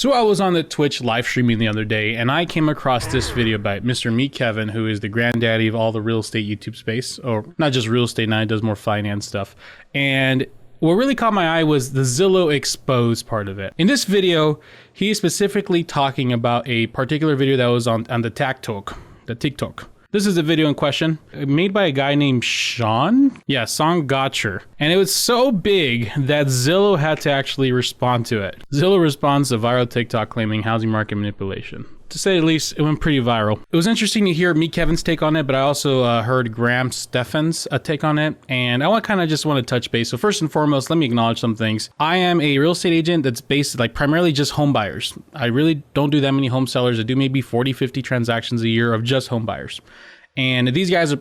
So I was on the Twitch live streaming the other day, and I came across this video by Mr. Meet Kevin, who is the granddaddy of all the real estate YouTube space, or not just real estate now, he does more finance stuff. And what really caught my eye was the Zillow exposed part of it. In this video, he's specifically talking about a particular video that was on the TikTok. This is the video in question, made by a guy named Sean Gotcher. And it was so big that Zillow had to actually respond to it. Zillow responds to viral TikTok claiming housing market manipulation. To say the least, it went pretty viral. It was interesting to hear Meet Kevin's take on it, but I also heard Graham Stefan's take on it. And I just want to touch base. So first and foremost, let me acknowledge some things. I am a real estate agent that's based primarily just home buyers. I really don't do that many home sellers. I do maybe 40, 50 transactions a year of just home buyers. And these guys are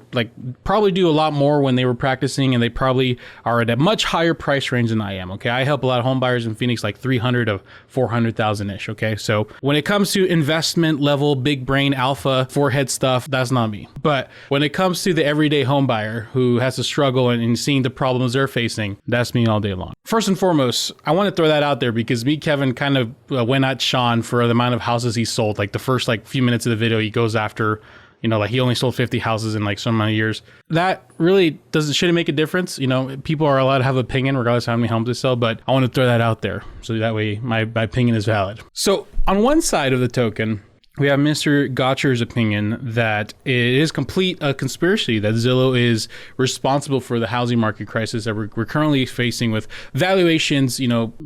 probably do a lot more when they were practicing, and they probably are at a much higher price range than I am. Okay, I help a lot of home buyers in Phoenix, like 300 to 400,000 ish. Okay, so when it comes to investment level, big brain, alpha, forehead stuff, that's not me. But when it comes to the everyday home buyer who has to struggle and seeing the problems they're facing, that's me all day long. First and foremost, I want to throw that out there because Meet Kevin kind of went at Sean for the amount of houses he sold. Like the first few minutes of the video, he goes after, he only sold 50 houses in some amount of years. That really shouldn't make a difference. People are allowed to have an opinion regardless of how many homes they sell, but I want to throw that out there so that way my opinion is valid. So on one side of the token, we have Mr. Gotcher's opinion that it is a conspiracy, that Zillow is responsible for the housing market crisis that we're currently facing, with valuations,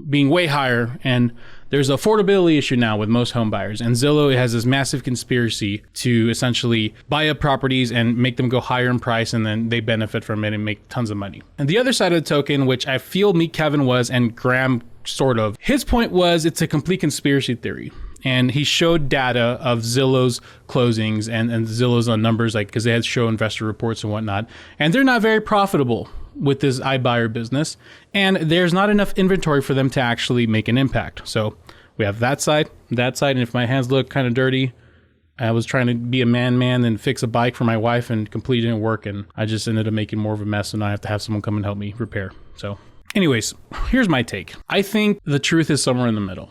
being way higher, and there's an affordability issue now with most home buyers, and Zillow has this massive conspiracy to essentially buy up properties and make them go higher in price, and then they benefit from it and make tons of money. And the other side of the token, which I feel Meet Kevin was, and Graham sort of, his point was it's a complete conspiracy theory. And he showed data of Zillow's closings and Zillow's numbers, because they had to show investor reports and whatnot. And they're not very profitable with this iBuyer business. And there's not enough inventory for them to actually make an impact. So we have that side. And if my hands look kind of dirty, I was trying to be a man and fix a bike for my wife, and completely didn't work. And I just ended up making more of a mess, and I have to have someone come and help me repair. So anyways, here's my take. I think the truth is somewhere in the middle.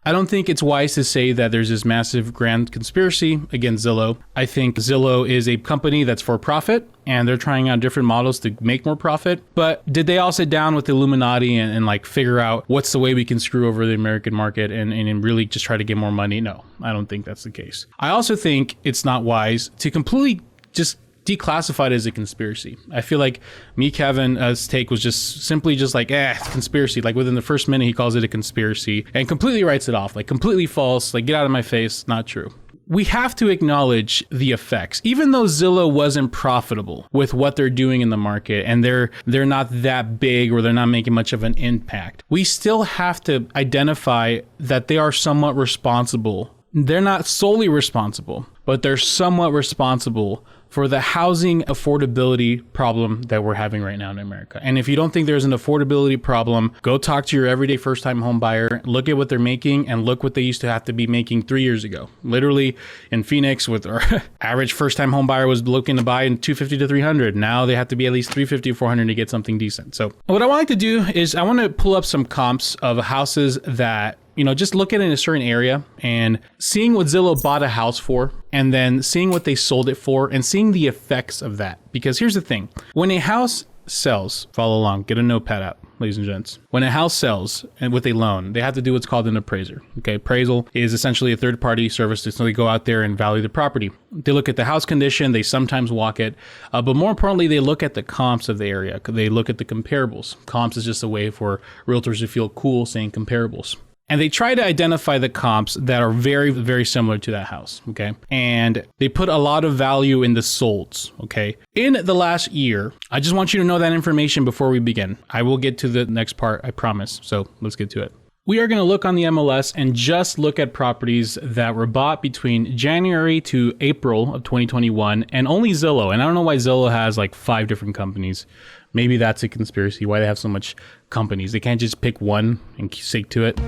I don't think it's wise to say that there's this massive grand conspiracy against Zillow. I think Zillow is a company that's for profit, and they're trying out different models to make more profit. But did they all sit down with the Illuminati and figure out what's the way we can screw over the American market and really just try to get more money? No, I don't think that's the case. I also think it's not wise to completely just declassified as a conspiracy. I feel like Meet Kevin's take was just simply conspiracy. Within the first minute, he calls it a conspiracy and completely writes it off, completely false, get out of my face, not true. We have to acknowledge the effects. Even though Zillow wasn't profitable with what they're doing in the market, and they're not that big, or they're not making much of an impact, we still have to identify that they are somewhat responsible. They're not solely responsible, but they're somewhat responsible for the housing affordability problem that we're having right now in America. And if you don't think there's an affordability problem, go talk to your everyday first-time home buyer, look at what they're making, and look what they used to have to be making 3 years ago. Literally in Phoenix, with our average first-time home buyer was looking to buy in $250 to $300. Now they have to be at least $350 to $400 to get something decent. So what I want to do is I want to pull up some comps of houses that, just look at it in a certain area and seeing what Zillow bought a house for, and then seeing what they sold it for, and seeing the effects of that. Because here's the thing. When a house sells, follow along, get a notepad out, ladies and gents. When a house sells and with a loan, they have to do what's called an appraiser. Okay, appraisal is essentially a third-party service to simply go out there and value the property. They look at the house condition, they sometimes walk it, but more importantly, they look at the comps of the area. They look at the comparables. Comps is just a way for realtors to feel cool saying comparables. And they try to identify the comps that are very, very similar to that house, okay? And they put a lot of value in the solds, okay? In the last year, I just want you to know that information before we begin. I will get to the next part, I promise. So let's get to it. We are going to look on the MLS and just look at properties that were bought between January to April of 2021, and only Zillow. And I don't know why Zillow has 5 different companies. Maybe that's a conspiracy, why they have so much companies. They can't just pick one and stick to it.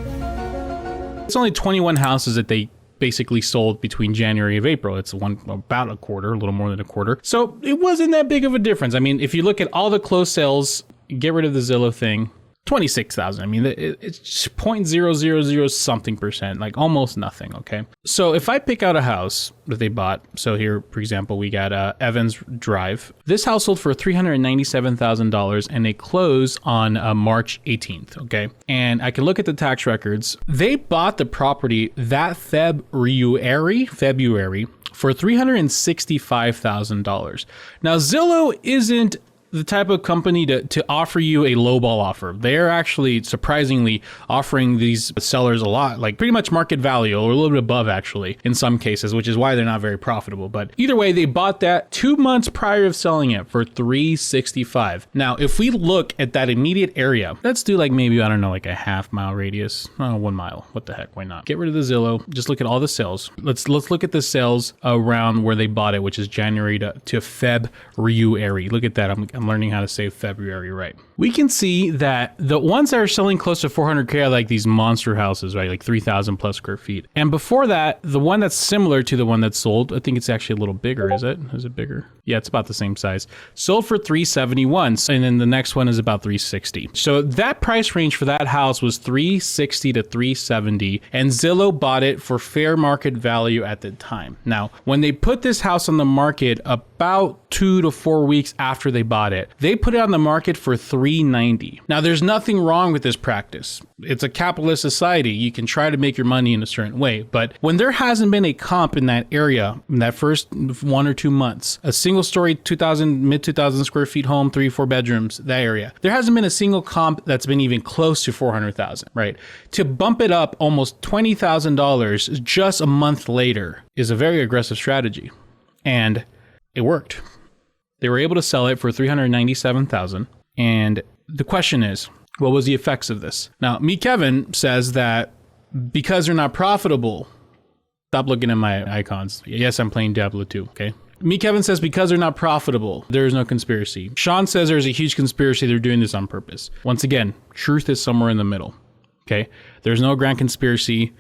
It's only 21 houses that they basically sold between January and April. It's about a quarter, a little more than a quarter. So it wasn't that big of a difference. I mean, if you look at all the closed sales, get rid of the Zillow thing, 26,000. I mean, it's 0.000 something percent, like almost nothing. Okay. So if I pick out a house that they bought, so here, for example, we got Evans Drive. This house sold for $397,000 and they closed on March 18th. Okay. And I can look at the tax records. They bought the property that February for $365,000. Now, Zillow isn't the type of company to offer you a lowball offer. They're actually surprisingly offering these sellers a lot, like pretty much market value or a little bit above actually in some cases, which is why they're not very profitable. But either way, they bought that 2 months prior of selling it for $365,000. Now, if we look at that immediate area, let's do like maybe, I don't know, like a half-mile radius, 1 mile. What the heck? Why not? Get rid of the Zillow. Just look at all the sales. Let's look at the sales around where they bought it, which is January to February. Look at that. I'm learning how to say February right. We can see that the ones that are selling close to 400K are like these monster houses, right? Like 3,000 plus square feet. And before that, the one that's similar to the one that sold, I think it's actually a little bigger, is it? Is it bigger? Yeah, it's about the same size. Sold for $371, and then the next one is about $360. So that price range for that house was $360 to $370, and Zillow bought it for fair market value at the time. Now, when they put this house on the market about 2 to 4 weeks after they bought it, they put it on the market for $390. Now, there's nothing wrong with this practice. It's a capitalist society. You can try to make your money in a certain way, but when there hasn't been a comp in that area in that first 1 or 2 months, a single story mid 2000 square feet home, 3-4 bedrooms, that area, there hasn't been a single comp that's been even close to 400,000, right? To bump it up almost $20,000 just a month later is a very aggressive strategy, and it worked. They were able to sell it for $397,000. And the question is, what was the effects of this? Now, Kevin says that because they're not profitable, stop looking at my icons. Yes, I'm playing Diablo 2, okay? Kevin says because they're not profitable, there is no conspiracy. Sean says there's a huge conspiracy. They're doing this on purpose. Once again, truth is somewhere in the middle, okay? There's no grand conspiracy,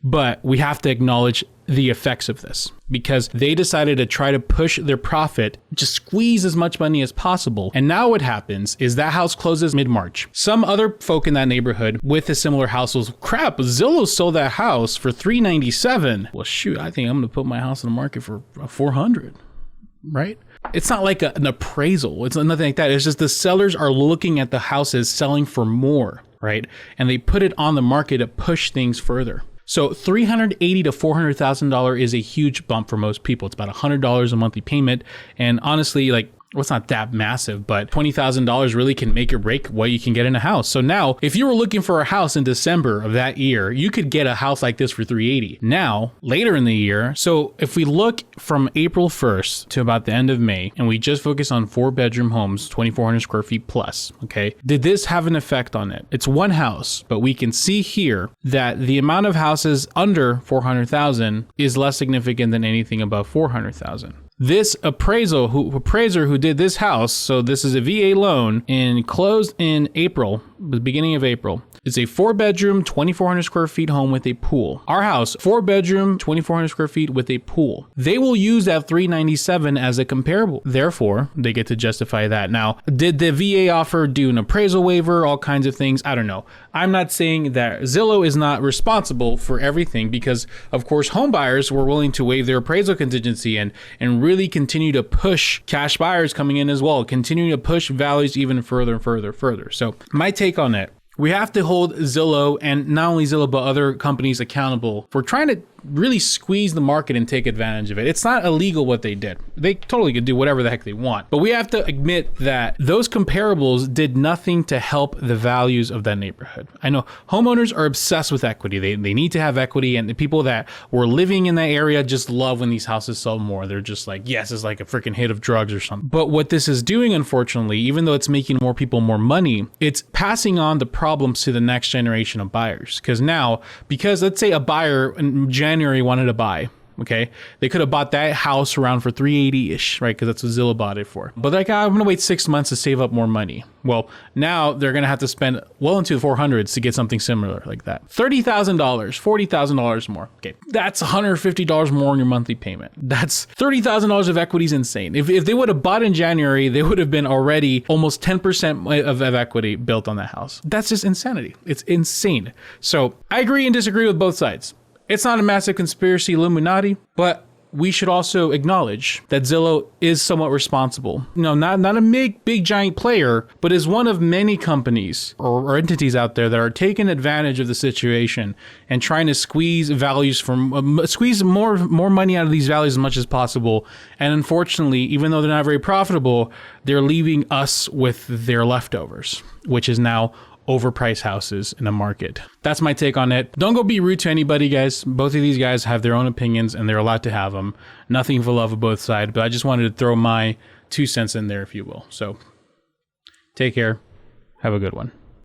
but we have to acknowledge the effects of this because they decided to try to push their profit, just squeeze as much money as possible. And now what happens is that house closes mid-March. Some other folk in that neighborhood with a similar house was, crap, Zillow sold that house for $397. Well, shoot, I think I'm going to put my house on the market for $400, right? It's not like an appraisal. It's nothing like that. It's just the sellers are looking at the houses selling for more, right? And they put it on the market to push things further. So $380,000 to $400,000 is a huge bump for most people. It's about $100 a monthly payment. And honestly, like, well, it's not that massive, but $20,000 really can make or break what you can get in a house. So now, if you were looking for a house in December of that year, you could get a house like this for $380. Now, later in the year, so if we look from April 1st to about the end of May, and we just focus on 4-bedroom homes, 2,400 square feet plus, okay? Did this have an effect on it? It's one house, but we can see here that the amount of houses under 400,000 is less significant than anything above 400,000. This appraiser who did this house, so this is a VA loan and closed in April, the beginning of April. It's a 4-bedroom, 2,400 square feet home with a pool. Our house, 4-bedroom, 2,400 square feet with a pool. They will use that $397 as a comparable. Therefore, they get to justify that. Now, did the VA offer do an appraisal waiver, all kinds of things? I don't know. I'm not saying that Zillow is not responsible for everything because, of course, home buyers were willing to waive their appraisal contingency and really continue to push cash buyers coming in as well, continue to push values even further and further. So my take on it, we have to hold Zillow and not only Zillow, but other companies accountable for trying to really squeeze the market and take advantage of it. It's not illegal what they did. They totally could do whatever the heck they want. But we have to admit that those comparables did nothing to help the values of that neighborhood. I know homeowners are obsessed with equity. They need to have equity, and the people that were living in that area just love when these houses sell more. They're just like, yes, it's like a freaking hit of drugs or something. But what this is doing, unfortunately, even though it's making more people more money, it's passing on the problems to the next generation of buyers. Because now, because let's say a buyer in January wanted to buy, Okay, they could have bought that house around for 380-ish, right? Because that's what Zillow bought it for. But like, I'm gonna wait 6 months to save up more money. Well, now they're gonna have to spend well into the 400s to get something similar like that. $30,000, $40,000 more. Okay, that's $150 more on your monthly payment. That's $30,000 of equity is insane. If they would have bought in January, they would have been already almost 10% of equity built on that house. That's just insanity. It's insane. So I agree and disagree with both sides. It's not a massive conspiracy Illuminati, but we should also acknowledge that Zillow is somewhat responsible. No, not a big giant player, but is one of many companies or entities out there that are taking advantage of the situation and trying to squeeze values from squeeze more money out of these values as much as possible. And unfortunately, even though they're not very profitable, they're leaving us with their leftovers, which is now overpriced houses in the market. That's my take on it. Don't go be rude to anybody, guys. Both of these guys have their own opinions and they're allowed to have them. Nothing for love of both sides, but I just wanted to throw my 2 cents in there, if you will. So take care. Have a good one.